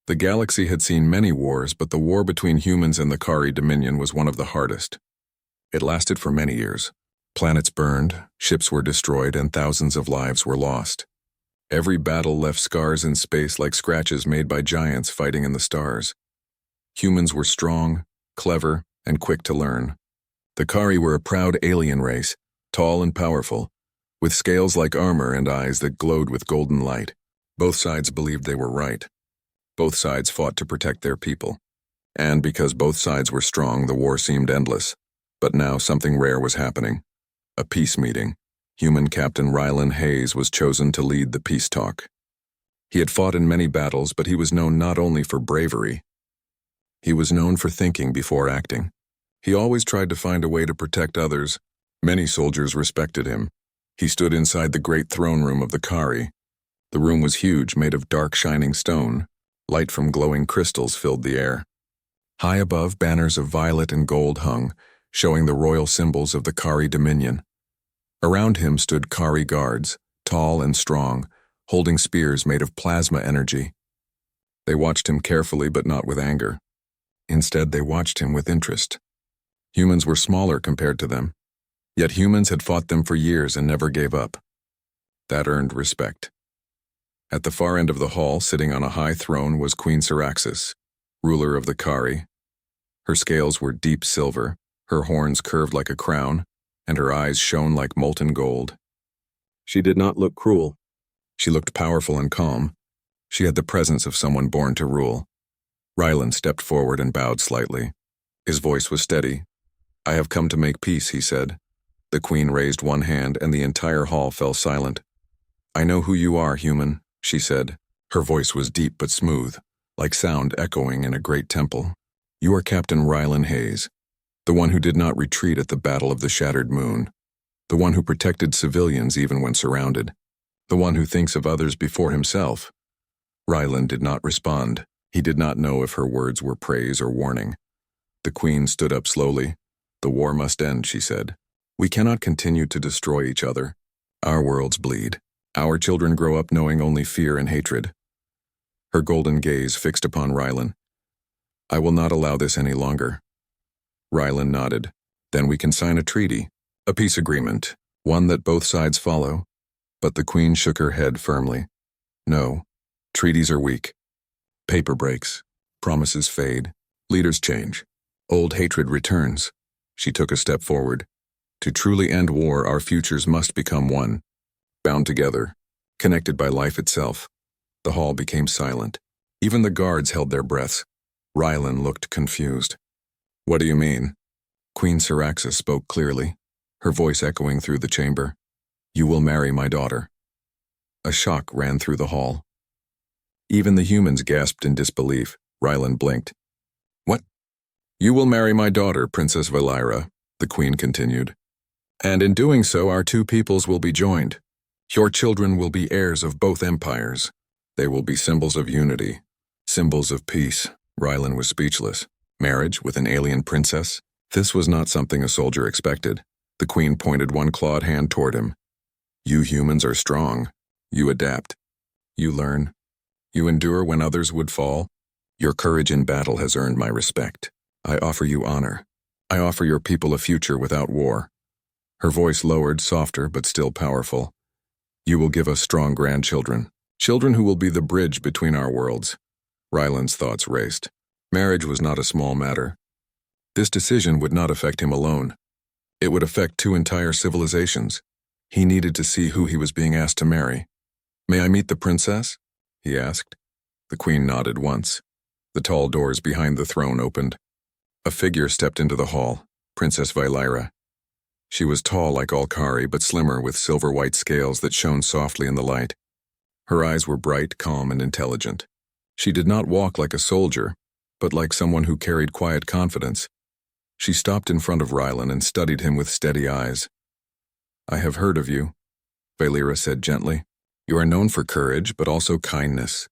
The galaxy had seen many wars, but the war between humans and the Kari Dominion was one of the hardest. It lasted for many years. Planets burned, ships were destroyed, and thousands of lives were lost. Every battle left scars in space like scratches made by giants fighting in the stars. Humans were strong, clever, and quick to learn. The Kari were a proud alien race, tall and powerful, with scales like armor and eyes that glowed with golden light. Both sides believed they were right. Both sides fought to protect their people. And because both sides were strong, the war seemed endless. But now something rare was happening. A peace meeting. Human Captain Rylan Hayes was chosen to lead the peace talk. He had fought in many battles, but he was known not only for bravery. He was known for thinking before acting. He always tried to find a way to protect others. Many soldiers respected him. He stood inside the great throne room of the Kari. The room was huge, made of dark shining stone. Light from glowing crystals filled the air. High above, banners of violet and gold hung, showing the royal symbols of the Kari Dominion. Around him stood Kari guards, tall and strong, holding spears made of plasma energy. They watched him carefully, but not with anger. Instead, they watched him with interest. Humans were smaller compared to them, yet humans had fought them for years and never gave up. That earned respect. At the far end of the hall, sitting on a high throne, was Queen Syraxis, ruler of the Kari. Her scales were deep silver, her horns curved like a crown, and her eyes shone like molten gold. She did not look cruel. She looked powerful and calm. She had the presence of someone born to rule. Rylan stepped forward and bowed slightly. His voice was steady. "I have come to make peace," he said. The queen raised one hand, and the entire hall fell silent. "I know who you are, human," she said. Her voice was deep but smooth, like sound echoing in a great temple. "You are Captain Rylan Hayes, the one who did not retreat at the Battle of the Shattered Moon, the one who protected civilians even when surrounded, the one who thinks of others before himself." Rylan did not respond. He did not know if her words were praise or warning. The queen stood up slowly. "The war must end," she said. "We cannot continue to destroy each other. Our worlds bleed. Our children grow up knowing only fear and hatred." Her golden gaze fixed upon Rylan. "I will not allow this any longer." Rylan nodded. "Then we can sign a treaty, a peace agreement, one that both sides follow." But the queen shook her head firmly. "No, treaties are weak. Paper breaks, promises fade, leaders change, old hatred returns." She took a step forward. "To truly end war, our futures must become one, bound together, connected by life itself." The hall became silent. Even the guards held their breaths. Rylan looked confused. "What do you mean?" Queen Syraxis spoke clearly, her voice echoing through the chamber. "You will marry my daughter." A shock ran through the hall. Even the humans gasped in disbelief. Rylan blinked. "What?" "You will marry my daughter, Princess Valira," the queen continued. "And in doing so, our two peoples will be joined. Your children will be heirs of both empires. They will be symbols of unity, symbols of peace." Rylan was speechless. Marriage with an alien princess? This was not something a soldier expected. The queen pointed one clawed hand toward him. "You humans are strong. You adapt. You learn. You endure when others would fall. Your courage in battle has earned my respect. I offer you honor. I offer your people a future without war." Her voice lowered, softer but still powerful. "You will give us strong grandchildren, children who will be the bridge between our worlds." Rylan's thoughts raced. Marriage was not a small matter. This decision would not affect him alone. It would affect two entire civilizations. He needed to see who he was being asked to marry. "May I meet the princess?" he asked. The queen nodded once. The tall doors behind the throne opened. A figure stepped into the hall, Princess Valira. She was tall like all Kari, but slimmer with silver-white scales that shone softly in the light. Her eyes were bright, calm, and intelligent. She did not walk like a soldier, but like someone who carried quiet confidence. She stopped in front of Rylan and studied him with steady eyes. "I have heard of you," Valira said gently. "You are known for courage, but also kindness.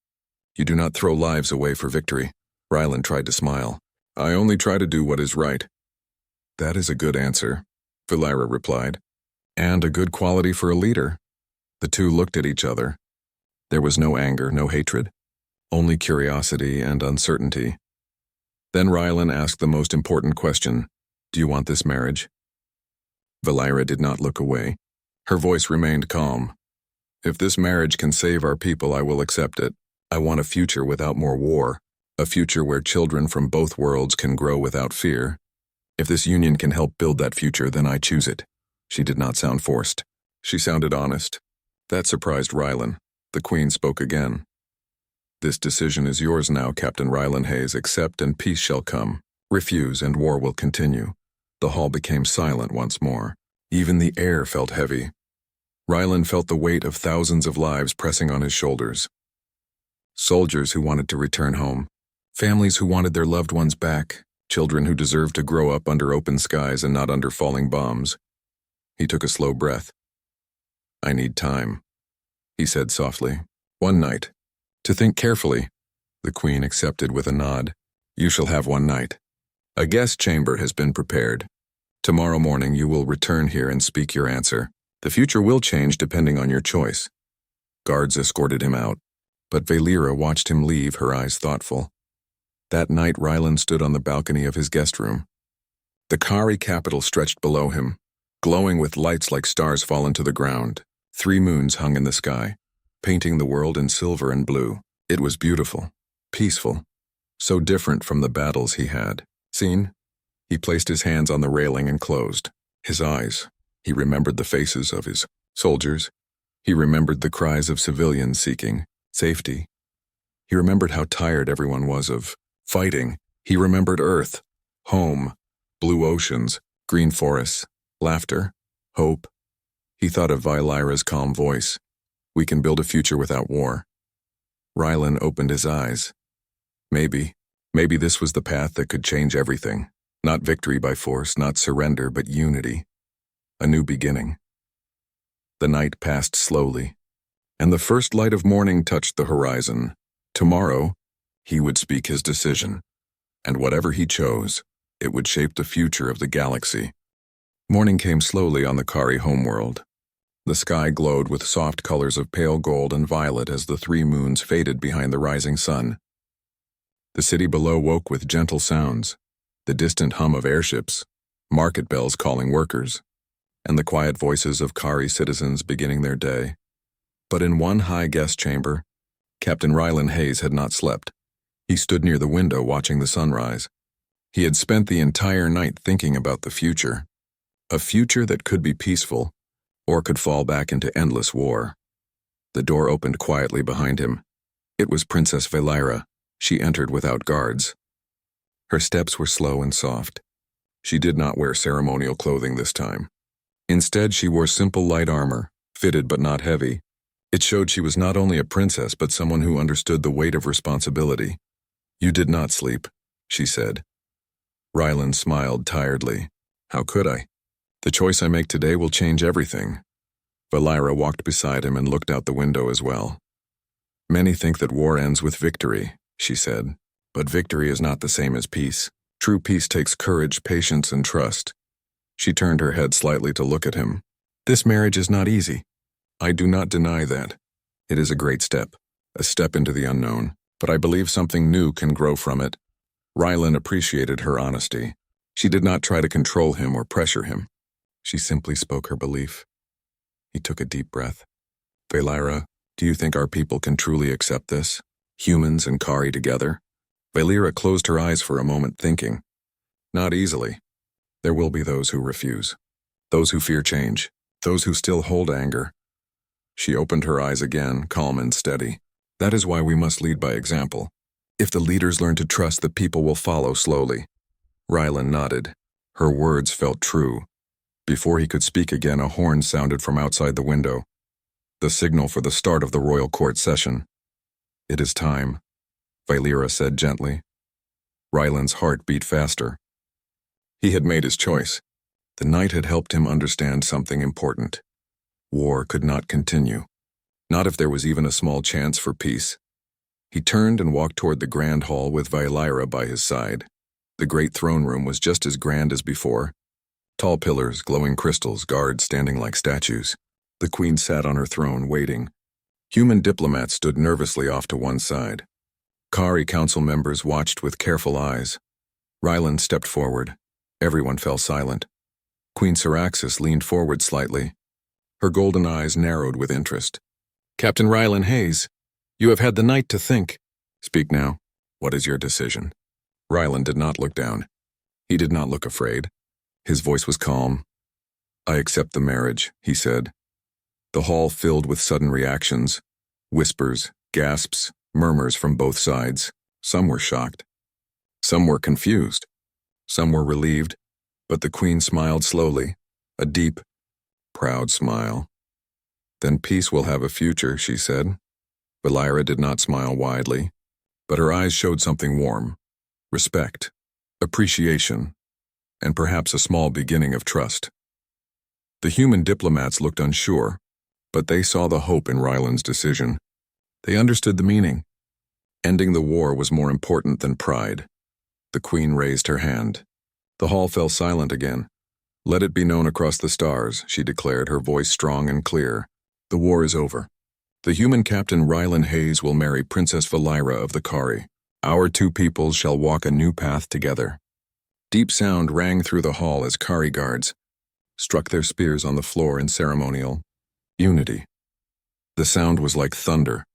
You do not throw lives away for victory." Rylan tried to smile. "I only try to do what is right." "That is a good answer," Valira replied. "And a good quality for a leader." The two looked at each other. There was no anger, no hatred, only curiosity and uncertainty. Then Rylan asked the most important question, "Do you want this marriage?" Valeira did not look away. Her voice remained calm. "If this marriage can save our people, I will accept it. I want a future without more war, a future where children from both worlds can grow without fear. If this union can help build that future, then I choose it." She did not sound forced. She sounded honest. That surprised Rylan. The Queen spoke again. "This decision is yours now, Captain Rylan Hayes. Accept and peace shall come. Refuse and war will continue." The hall became silent once more. Even the air felt heavy. Rylan felt the weight of thousands of lives pressing on his shoulders. Soldiers who wanted to return home. Families who wanted their loved ones back. Children who deserved to grow up under open skies and not under falling bombs. He took a slow breath. "I need time," he said softly. "One night. To think carefully." The Queen accepted with a nod. "You shall have one night. A guest chamber has been prepared. Tomorrow morning you will return here and speak your answer. The future will change depending on your choice." Guards escorted him out, but Valeira watched him leave, her eyes thoughtful. That night Rylan stood on the balcony of his guest room. The Kari capital stretched below him, glowing with lights like stars fallen to the ground. 3 moons hung in the sky, painting the world in silver and blue. It was beautiful, peaceful, so different from the battles he had seen. He placed his hands on the railing and closed his eyes. He remembered the faces of his soldiers. He remembered the cries of civilians seeking safety. He remembered how tired everyone was of fighting. He remembered Earth, home, blue oceans, green forests, laughter, hope. He thought of Valeira's calm voice. "We can build a future without war." Rylan opened his eyes. Maybe this was the path that could change everything. Not victory by force, not surrender, but unity. A new beginning. The night passed slowly, and the first light of morning touched the horizon. Tomorrow, he would speak his decision, and whatever he chose, it would shape the future of the galaxy. Morning came slowly on the Kari homeworld. The sky glowed with soft colors of pale gold and violet as the 3 moons faded behind the rising sun. The city below woke with gentle sounds, the distant hum of airships, market bells calling workers, and the quiet voices of Kari citizens beginning their day. But in one high guest chamber, Captain Rylan Hayes had not slept. He stood near the window watching the sunrise. He had spent the entire night thinking about the future, a future that could be peaceful, or could fall back into endless war. The door opened quietly behind him. It was Princess Valeira. She entered without guards. Her steps were slow and soft. She did not wear ceremonial clothing this time. Instead, she wore simple light armor, fitted but not heavy. It showed she was not only a princess, but someone who understood the weight of responsibility. "You did not sleep," she said. Rylan smiled tiredly. "How could I? The choice I make today will change everything." Valeira walked beside him and looked out the window as well. "Many think that war ends with victory," she said. "But victory is not the same as peace. True peace takes courage, patience, and trust." She turned her head slightly to look at him. "This marriage is not easy. I do not deny that. It is a great step, a step into the unknown, but I believe something new can grow from it." Rylan appreciated her honesty. She did not try to control him or pressure him. She simply spoke her belief. He took a deep breath. "Valeira, do you think our people can truly accept this? Humans and Kari together?" Valeira closed her eyes for a moment, thinking. "Not easily. There will be those who refuse. Those who fear change. Those who still hold anger." She opened her eyes again, calm and steady. "That is why we must lead by example. If the leaders learn to trust, the people will follow slowly." Rylan nodded. Her words felt true. Before he could speak again, a horn sounded from outside the window. The signal for the start of the royal court session. "It is time," Valeira said gently. Rylan's heart beat faster. He had made his choice. The night had helped him understand something important. War could not continue, not if there was even a small chance for peace. He turned and walked toward the grand hall with Valeira by his side. The great throne room was just as grand as before. Tall pillars, glowing crystals, guards standing like statues. The queen sat on her throne, waiting. Human diplomats stood nervously off to one side. Kari council members watched with careful eyes. Rylan stepped forward. Everyone fell silent. Queen Syraxis leaned forward slightly. Her golden eyes narrowed with interest. "Captain Rylan Hayes, you have had the night to think. Speak now. What is your decision?" Rylan did not look down. He did not look afraid. His voice was calm. "I accept the marriage," he said. The hall filled with sudden reactions. Whispers, gasps, murmurs from both sides. Some were shocked. Some were confused. Some were relieved. But the queen smiled slowly, a deep, proud smile. "Then peace will have a future," she said. Valira did not smile widely, but her eyes showed something warm. Respect, appreciation, and perhaps a small beginning of trust. The human diplomats looked unsure, but they saw the hope in Rylan's decision. They understood the meaning. Ending the war was more important than pride. The queen raised her hand. The hall fell silent again. "Let it be known across the stars," she declared, her voice strong and clear. "The war is over. The human Captain Rylan Hayes will marry Princess Valira of the Kari. Our two peoples shall walk a new path together." Deep sound rang through the hall as Kari guards struck their spears on the floor in ceremonial unity. The sound was like thunder,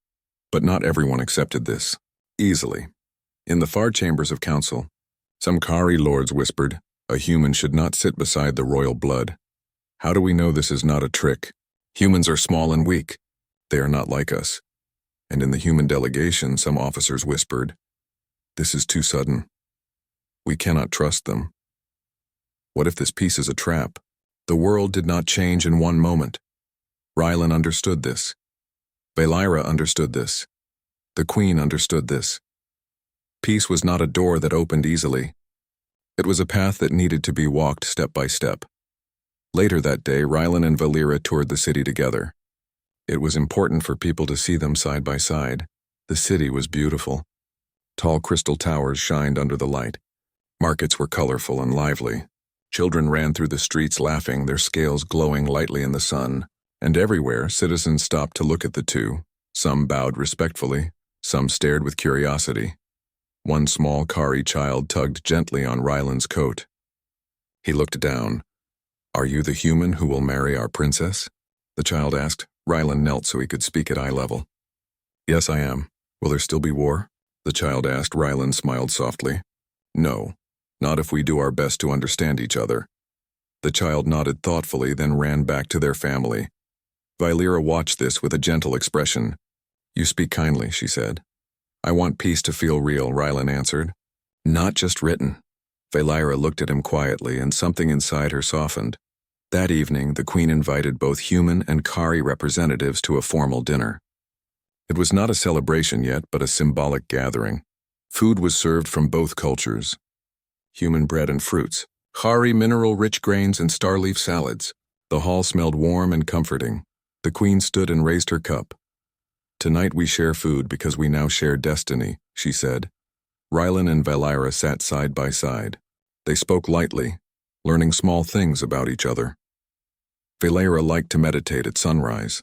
but not everyone accepted this easily. In the far chambers of council, some Kari lords whispered, "A human should not sit beside the royal blood. How do we know this is not a trick? Humans are small and weak. They are not like us." And in the human delegation, some officers whispered, "This is too sudden. We cannot trust them. What if this peace is a trap?" The world did not change in one moment. Rylan understood this. Valira understood this. The queen understood this. Peace was not a door that opened easily. It was a path that needed to be walked step by step. Later that day, Rylan and Valira toured the city together. It was important for people to see them side by side. The city was beautiful. Tall crystal towers shined under the light. Markets were colorful and lively. Children ran through the streets laughing, their scales glowing lightly in the sun. And everywhere, citizens stopped to look at the two. Some bowed respectfully, some stared with curiosity. One small Kari child tugged gently on Rylan's coat. He looked down. "Are you the human who will marry our princess?" the child asked. Rylan knelt so he could speak at eye level. "Yes, I am. Will there still be war?" the child asked. Rylan smiled softly. "No, not if we do our best to understand each other." The child nodded thoughtfully, then ran back to their family. Valira watched this with a gentle expression. "You speak kindly," she said. "I want peace to feel real," Rylan answered. "Not just written." Valira looked at him quietly, and something inside her softened. That evening, the queen invited both human and Kari representatives to a formal dinner. It was not a celebration yet, but a symbolic gathering. Food was served from both cultures. Human bread and fruits, Kari mineral-rich grains, and starleaf salads. The hall smelled warm and comforting. The queen stood and raised her cup. "Tonight we share food because we now share destiny," she said. Rylan and Valira sat side by side. They spoke lightly, learning small things about each other. Valira liked to meditate at sunrise.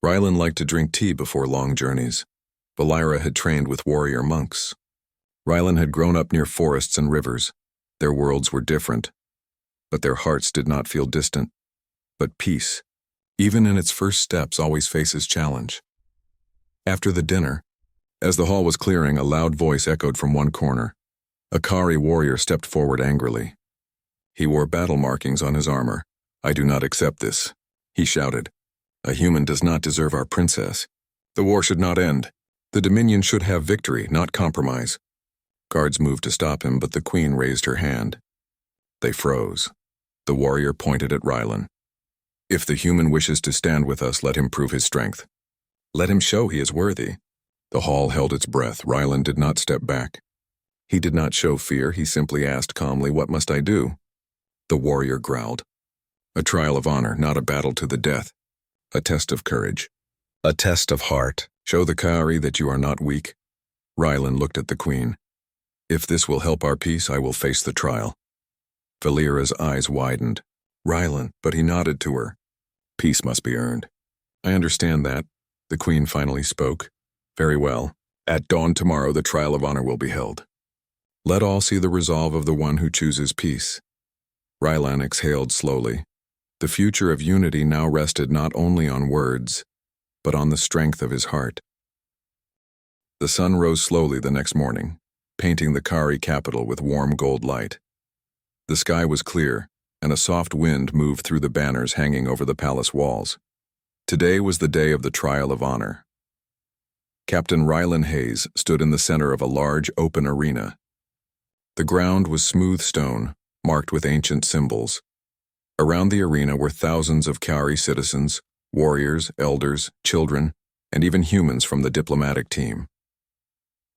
Rylan liked to drink tea before long journeys. Valira had trained with warrior monks. Rylan had grown up near forests and rivers. Their worlds were different, but their hearts did not feel distant. But peace, even in its first steps, always faces challenge. After the dinner, as the hall was clearing, a loud voice echoed from one corner. A Kari warrior stepped forward angrily. He wore battle markings on his armor. "I do not accept this," he shouted. "A human does not deserve our princess. The war should not end. The Dominion should have victory, not compromise." Guards moved to stop him, but the queen raised her hand. They froze. The warrior pointed at Rylan. "If the human wishes to stand with us, let him prove his strength. Let him show he is worthy." The hall held its breath. Rylan did not step back. He did not show fear. He simply asked calmly, "What must I do?" The warrior growled. "A trial of honor, not a battle to the death. A test of courage. A test of heart. Show the Kari that you are not weak." Rylan looked at the queen. "If this will help our peace, I will face the trial." Valira's eyes widened. "Rylan," but he nodded to her. "Peace must be earned." "I understand that." The queen finally spoke. "Very well. At dawn tomorrow, the trial of honor will be held. Let all see the resolve of the one who chooses peace. Rylan exhaled slowly. The future of unity now rested not only on words, but on the strength of his heart. The sun rose slowly the next morning, painting the Kari capital with warm gold light. The sky was clear, and a soft wind moved through the banners hanging over the palace walls. Today was the day of the trial of honor. Captain Rylan Hayes stood in the center of a large open arena. The ground was smooth stone, marked with ancient symbols. Around the arena were thousands of Kari citizens, warriors, elders, children, and even humans from the diplomatic team.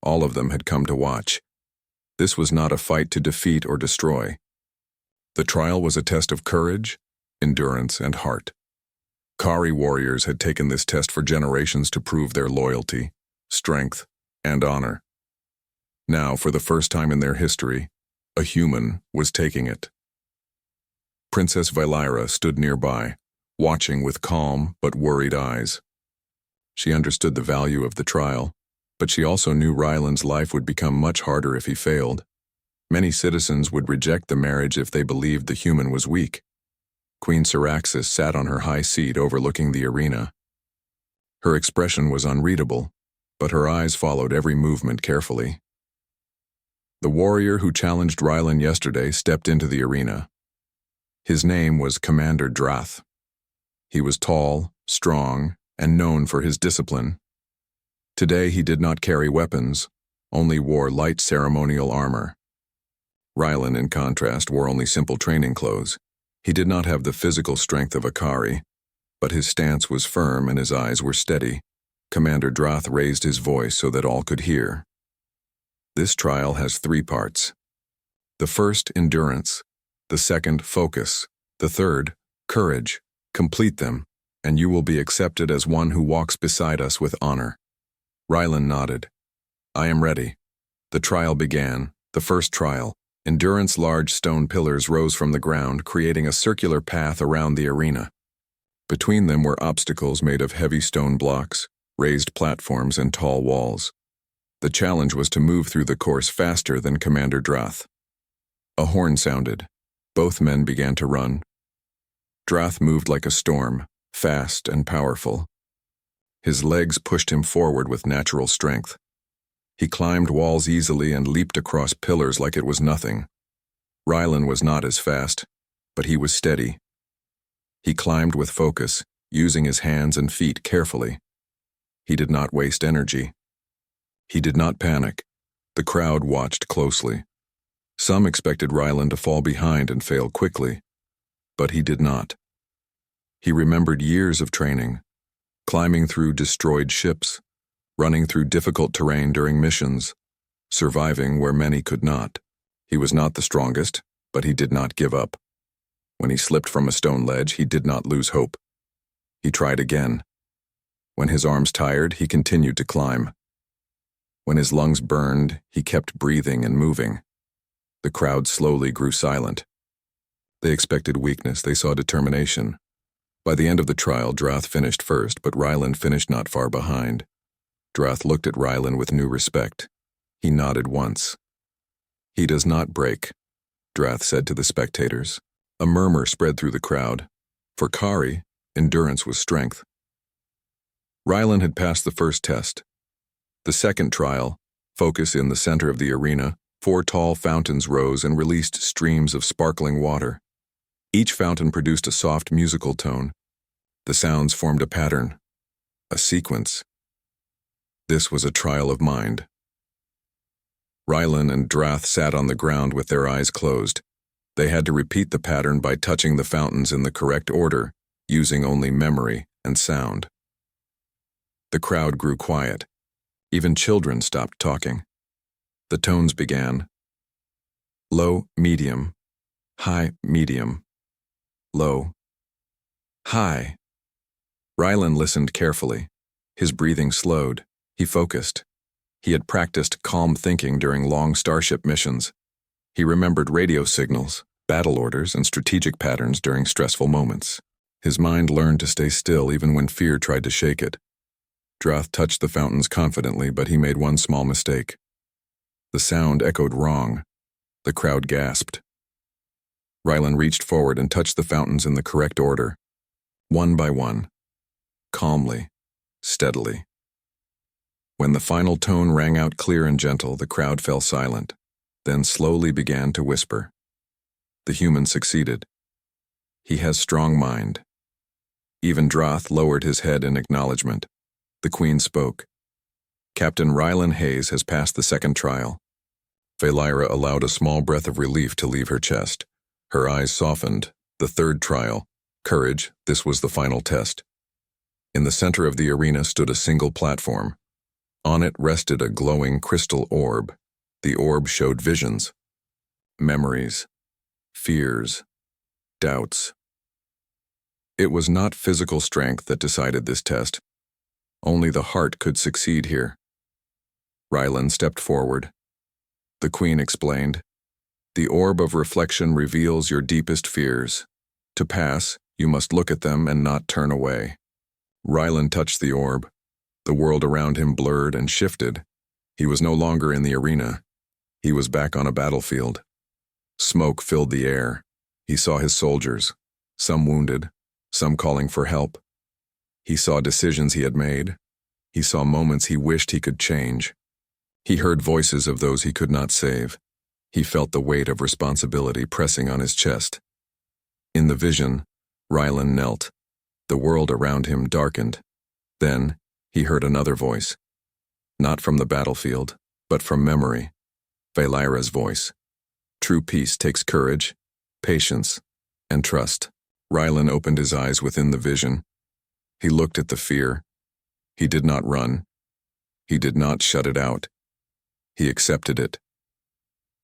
All of them had come to watch. This was not a fight to defeat or destroy. The trial was a test of courage, endurance, and heart. Kari warriors had taken this test for generations to prove their loyalty, strength, and honor. Now, for the first time in their history, a human was taking it. Princess Valyra stood nearby, watching with calm but worried eyes. She understood the value of the trial, but she also knew Rylan's life would become much harder if he failed. Many citizens would reject the marriage if they believed the human was weak. Queen Syraxis sat on her high seat overlooking the arena. Her expression was unreadable, but her eyes followed every movement carefully. The warrior who challenged Rylan yesterday stepped into the arena. His name was Commander Drath. He was tall, strong, and known for his discipline. Today he did not carry weapons, only wore light ceremonial armor. Rylan, in contrast, wore only simple training clothes. He did not have the physical strength of a Kari, but his stance was firm and his eyes were steady. Commander Drath raised his voice so that all could hear. This trial has 3 parts. The first, endurance. The second, focus. The third, courage. Complete them, and you will be accepted as one who walks beside us with honor. Rylan nodded. I am ready. The trial began. The first trial. Endurance. Large stone pillars rose from the ground, creating a circular path around the arena. Between them were obstacles made of heavy stone blocks, raised platforms, and tall walls. The challenge was to move through the course faster than Commander Drath. A horn sounded. Both men began to run. Drath moved like a storm, fast and powerful. His legs pushed him forward with natural strength. He climbed walls easily and leaped across pillars like it was nothing. Rylan was not as fast, but he was steady. He climbed with focus, using his hands and feet carefully. He did not waste energy. He did not panic. The crowd watched closely. Some expected Rylan to fall behind and fail quickly, but he did not. He remembered years of training, climbing through destroyed ships, running through difficult terrain during missions, surviving where many could not. He was not the strongest, but he did not give up. When he slipped from a stone ledge, he did not lose hope. He tried again. When his arms tired, he continued to climb. When his lungs burned, he kept breathing and moving. The crowd slowly grew silent. They expected weakness, they saw determination. By the end of the trial, Drath finished first, but Rylan finished not far behind. Drath looked at Rylan with new respect. He nodded once. He does not break, Drath said to the spectators. A murmur spread through the crowd. For Kari, endurance was strength. Rylan had passed the first test. The second trial, focus in the center of the arena, 4 tall fountains rose and released streams of sparkling water. Each fountain produced a soft musical tone. The sounds formed a pattern, a sequence. This was a trial of mind. Rylan and Drath sat on the ground with their eyes closed. They had to repeat the pattern by touching the fountains in the correct order, using only memory and sound. The crowd grew quiet. Even children stopped talking. The tones began. Low, medium. High, medium. Low. High. Rylan listened carefully. His breathing slowed. He focused. He had practiced calm thinking during long starship missions. He remembered radio signals, battle orders, and strategic patterns during stressful moments. His mind learned to stay still even when fear tried to shake it. Droth touched the fountains confidently, but he made one small mistake. The sound echoed wrong. The crowd gasped. Rylan reached forward and touched the fountains in the correct order, one by one, calmly, steadily. When the final tone rang out clear and gentle, the crowd fell silent, then slowly began to whisper. The human succeeded. He has strong mind. Even Droth lowered his head in acknowledgement. The Queen spoke. Captain Rylan Hayes has passed the second trial. Velyra allowed a small breath of relief to leave her chest. Her eyes softened. The third trial. Courage, this was the final test. In the center of the arena stood a single platform. On it rested a glowing crystal orb. The orb showed visions, memories, fears, doubts. It was not physical strength that decided this test. Only the heart could succeed here. Rylan stepped forward. The Queen explained, "The orb of reflection reveals your deepest fears. To pass, you must look at them and not turn away." Rylan touched the orb. The world around him blurred and shifted. He was no longer in the arena. He was back on a battlefield. Smoke filled the air. He saw his soldiers, some wounded, some calling for help. He saw decisions he had made. He saw moments he wished he could change. He heard voices of those he could not save. He felt the weight of responsibility pressing on his chest. In the vision, Rylan knelt. The world around him darkened. Then, he heard another voice. Not from the battlefield, but from memory. Velyra's voice. True peace takes courage, patience, and trust. Rylan opened his eyes within the vision. He looked at the fear. He did not run. He did not shut it out. He accepted it.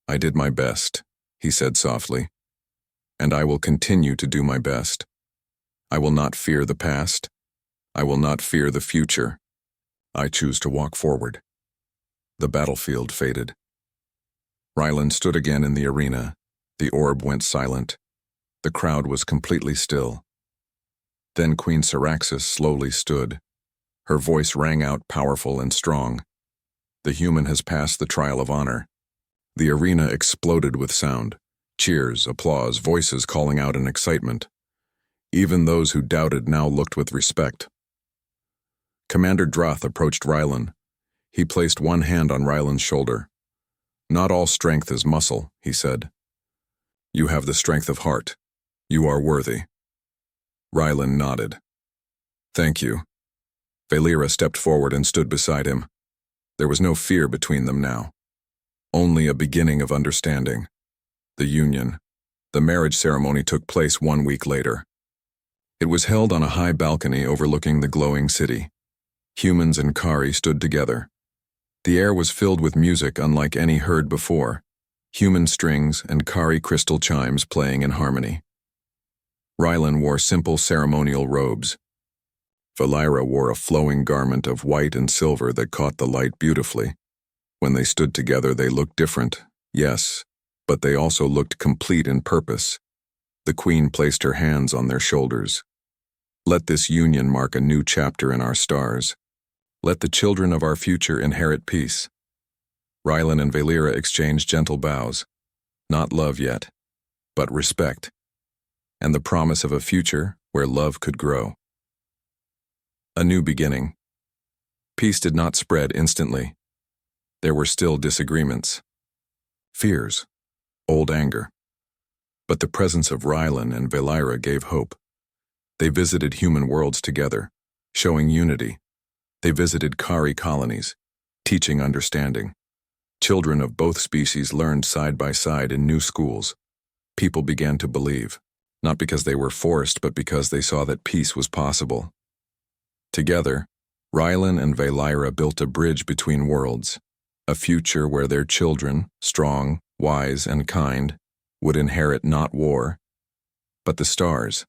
"I did my best," he said softly, "and I will continue to do my best. I will not fear the past. I will not fear the future. I choose to walk forward." The battlefield faded. Rylan stood again in the arena. The orb went silent. The crowd was completely still. Then Queen Syraxis slowly stood. Her voice rang out powerful and strong. "The human has passed the trial of honor." The arena exploded with sound. Cheers, applause, voices calling out in excitement. Even those who doubted now looked with respect. Commander Droth approached Rylan. He placed one hand on Rylan's shoulder. "Not all strength is muscle," he said. "You have the strength of heart. You are worthy." Rylan nodded. "Thank you." Velyra stepped forward and stood beside him. There was no fear between them now. Only a beginning of understanding. The union. The marriage ceremony took place 1 week later. It was held on a high balcony overlooking the glowing city. Humans and Kari stood together. The air was filled with music unlike any heard before, human strings and Kari crystal chimes playing in harmony. Rylan wore simple ceremonial robes. Velyra wore a flowing garment of white and silver that caught the light beautifully. When they stood together, they looked different, yes, but they also looked complete in purpose. The Queen placed her hands on their shoulders. "Let this union mark a new chapter in our stars. Let the children of our future inherit peace." Rylan and Velyra exchanged gentle bows. Not love yet, but respect, and the promise of a future where love could grow. A new beginning. Peace did not spread instantly. There were still disagreements, fears, old anger. But the presence of Rylan and Velyra gave hope. They visited human worlds together, showing unity. They visited Kari colonies, teaching understanding. Children of both species learned side by side in new schools. People began to believe, not because they were forced, but because they saw that peace was possible. Together, Rylan and Velyra built a bridge between worlds, a future where their children, strong, wise, and kind, would inherit not war, but the stars.